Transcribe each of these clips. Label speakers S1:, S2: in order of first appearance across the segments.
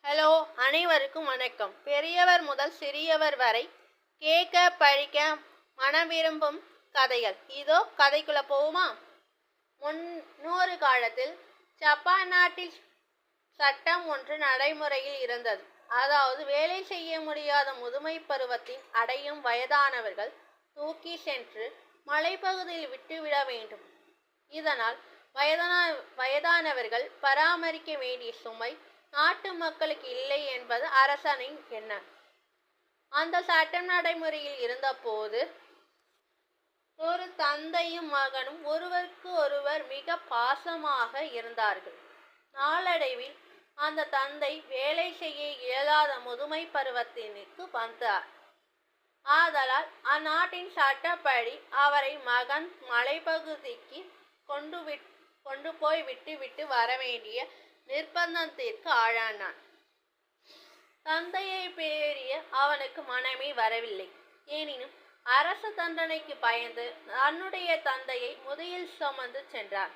S1: Hello, அனைவருக்கும் வணக்கம். பெரியவர் முதல் சிறியவர் வரை கேட்க படிக்க மனம் விரும்பும் கதைகள். இதோ கதைக்குள்ள போவோமா? முன்னொரு காலத்தில் ஜப்பான் நாட்டில் சட்டம் ஒன்று நடைமுறையில் இருந்தது. அதாவது வேலை செய்ய முடியாத முதுமை பருவத்தின் அடையும் வயதானவர்கள் தூக்கி சென்று மலைப்பகுதியில் விட்டுவிட வேண்டும். இதனால் வயதானவர்கள் பராமரிக்க வேண்டிய சுமை நாட்டு மக்களுக்கு இல்லை என்பது அரசனின் எண்ணம். அந்த சட்டம் நடைமுறையில் இருந்தபோது ஒரு தந்தையும் மகனும் ஒருவருக்கு ஒருவர் மிக பாசமாக இருந்தார்கள். நாளடைவில் அந்த தந்தை வேலை செய்ய இயலாத முதுமை பருவத்திற்கு வந்தார். ஆதலால் அந்நாட்டின் சட்டப்படி அவரை மகன் மலைப்பகுதிக்கு கொண்டு போய் விட்டுவிட்டு வரவேண்டிய நிர்பந்தத்திற்கு ஆளானான். தந்தையை பேரிய அவனுக்கு மனமே வரவில்லை. எனினும் அரச தண்டனைக்கு பயந்து தன்னுடைய தந்தையை முதுகில் சுமந்து சென்றான்.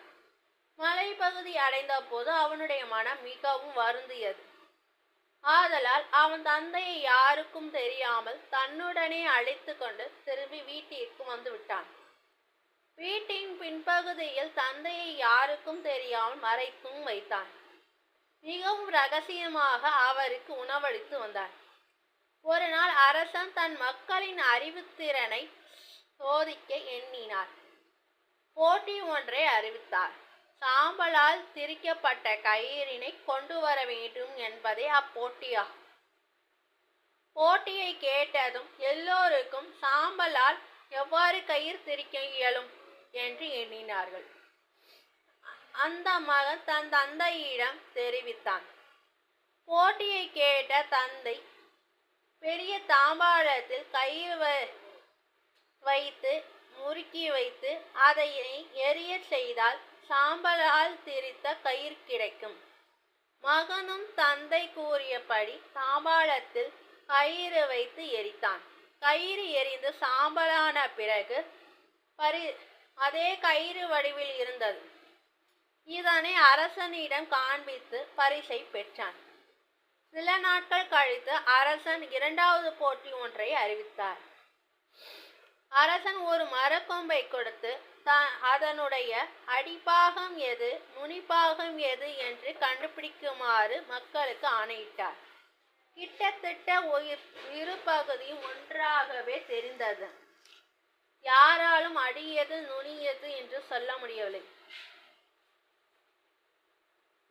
S1: மலைப்பகுதி அடைந்த போது அவனுடைய மனம் மிகவும் வருந்தியது. ஆதலால் அவன் தந்தையை யாருக்கும் தெரியாமல் தன்னுடனே அழைத்து கொண்டு திரும்பி வீட்டிற்கு வந்து விட்டான். வீட்டின் பின்பகுதியில் தந்தையை யாருக்கும் தெரியாமல் மறைத்தும் வைத்தான். மிகவும் ரகசியமாக அவருக்கு உணவளித்து வந்தார். ஒரு நாள் அரசன் தன் மக்களின் அறிவுத்திறனை சோதிக்க எண்ணினார். போட்டி ஒன்றை அறிவித்தார். சாம்பலால் திரிக்கப்பட்ட கயிறினை கொண்டு வர வேண்டும் என்பதே அப்போட்டியாகும். போட்டியை கேட்டதும் எல்லோருக்கும் சாம்பலால் எவ்வாறு கயிறு திரிக்க இயலும் என்று எண்ணினார்கள். அந்த மகன் தன் தந்தையிடம் தெரிவித்தான். போட்டியை கேட்ட தந்தை பெரிய தாம்பாளத்தில் கயிறு வைத்து முறுக்கி வைத்து அதை எரிய செய்தால் சாம்பலால் திரித்த கயிறு கிடைக்கும். மகனும் தந்தை கூறியபடி தாம்பாளத்தில் கயிறு வைத்து எரித்தான். கயிறு எரிந்து சாம்பலான பிறகு அதே கயிறு வடிவில் இருந்தது. இதனை அரசனிடம் காண்பித்து பரிசை பெற்றான். சில நாட்கள் கழித்து அரசன் இரண்டாவது போட்டி ஒன்றை அறிவித்தார். அரசன் ஒரு மரக்கொம்பை கொடுத்து அதனுடைய அடிப்பாகம் எது நுனிப்பாகம் எது என்று கண்டுபிடிக்குமாறு மக்களுக்கு ஆணையிட்டார். கிட்டத்தட்ட இரு பகுதியும் ஒன்றாகவே தெரிந்தது. யாராலும் அடியது நுனியது என்று சொல்ல முடியவில்லை.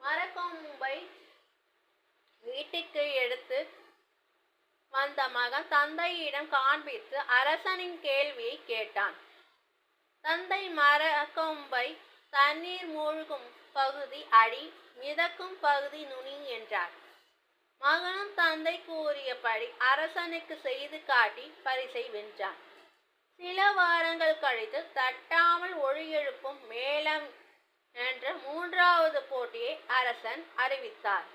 S1: மரக்கொம்பை வீட்டுக்கு எடுத்து வந்த மகன் தந்தையிடம் காண்பித்து அரசனின் கேள்வியை கேட்டான். தந்தை மரக்கொம்பை தண்ணீர் மூழ்கும் பகுதி அடி, மிதக்கும் பகுதி நுனி என்றார். மகனும் தந்தை கூறியபடி அரசனுக்கு செய்து காட்டி பரிசை வென்றான். சில வாரங்கள் கழித்து தட்டாமல் ஒளி எழுப்பும் மேளம் என்ற மூன்றாவது போட்டியை அரசன் அறிவித்தார்.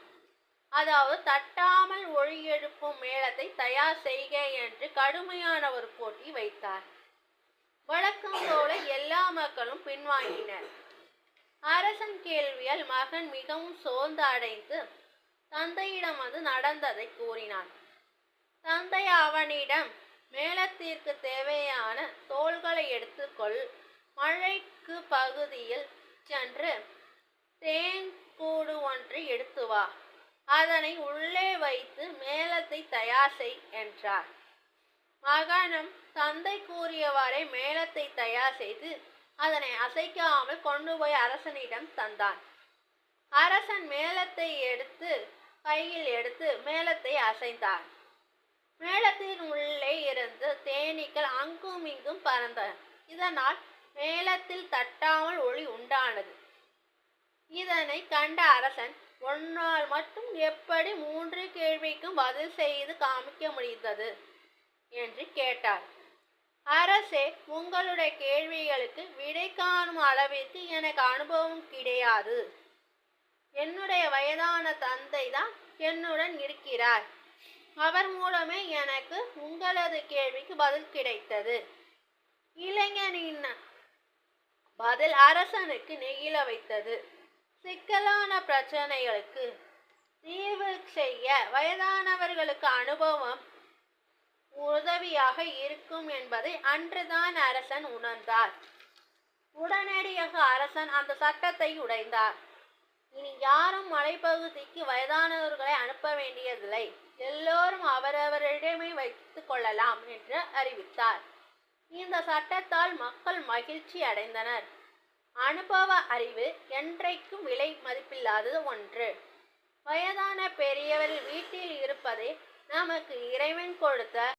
S1: அதாவது தட்டாமல் ஒளி எழுப்பும் மேளத்தை தயார் செய்க என்று கடுமையான ஒரு போட்டி வைத்தார். வழக்கம் போல எல்லா மக்களும் பின்வாங்கினர். அரசன் கேள்வியால் மகன் மிகவும் சோர்ந்து அடைந்து தந்தையிடம் வந்து நடந்ததை கூறினான். தந்தை அவனிடம் மேளத்திற்கு தேவையான தோள்களை எடுத்துக்கொள், மழைக்கு பகுதியில் சென்று தேன்கூடு ஒன்று எடுத்து வா, அதனை உள்ளே வைத்து மேளத்தை தயார் செய் என்றார். மகனும் தந்தை கூறியவாறே மேளத்தை தயார் செய்து அதனை அசைக்காமல் கொண்டு போய் அரசனிடம் தந்தான். அரசன் மேளத்தை கையில் எடுத்து மேளத்தை அசைந்தார். மேளத்தின் உள்ளே இருந்து தேனீக்கள் அங்கும் இங்கும் பறந்தன. இதனால் மேளத்தில் தட்டாமல் ஒளி உண்டானது. இதனை கண்ட அரசன், உன்னால் மட்டும் எப்படி 3 கேள்விக்கும் பதில் செய்து காமிக்க முடிந்தது என்று கேட்டார். அரசே, உங்களுடைய கேள்விகளுக்கு விடை காணும் அளவிற்கு எனக்கு அனுபவம் கிடையாது. என்னுடைய வயதான தந்தை தான் என்னுடன் இருக்கிறார். அவர் மூலமே எனக்கு உங்களது கேள்விக்கு பதில் கிடைத்தது. இளைஞனின் பதில் அரசனுக்கு நெகிழ வைத்தது. சிக்கலான பிரச்சனைகளுக்கு தீர்வு செய்ய வயதானவர்களுக்கு அனுபவம் உதவியாக இருக்கும் என்பதை அன்றுதான் அரசன் உணர்ந்தார். உடனடியாக அரசன் அந்த சட்டத்தை உடைத்தார். இனி யாரும் மலைப்பகுதிக்கு வயதானவர்களை அனுப்ப வேண்டியதில்லை, எல்லோரும் அவரவரிடமே வைத்துக் கொள்ளலாம் என்று அறிவித்தார். இந்த சட்டத்தால் மக்கள் மகிழ்ச்சி அடைந்தனர். அனுபவ அறிவு என்றைக்கும் விலை மதிப்பில்லாதது ஒன்று. வயதான பெரியவர்கள் வீட்டில் இருப்பதே நமக்கு இறைவன் கொடுத்த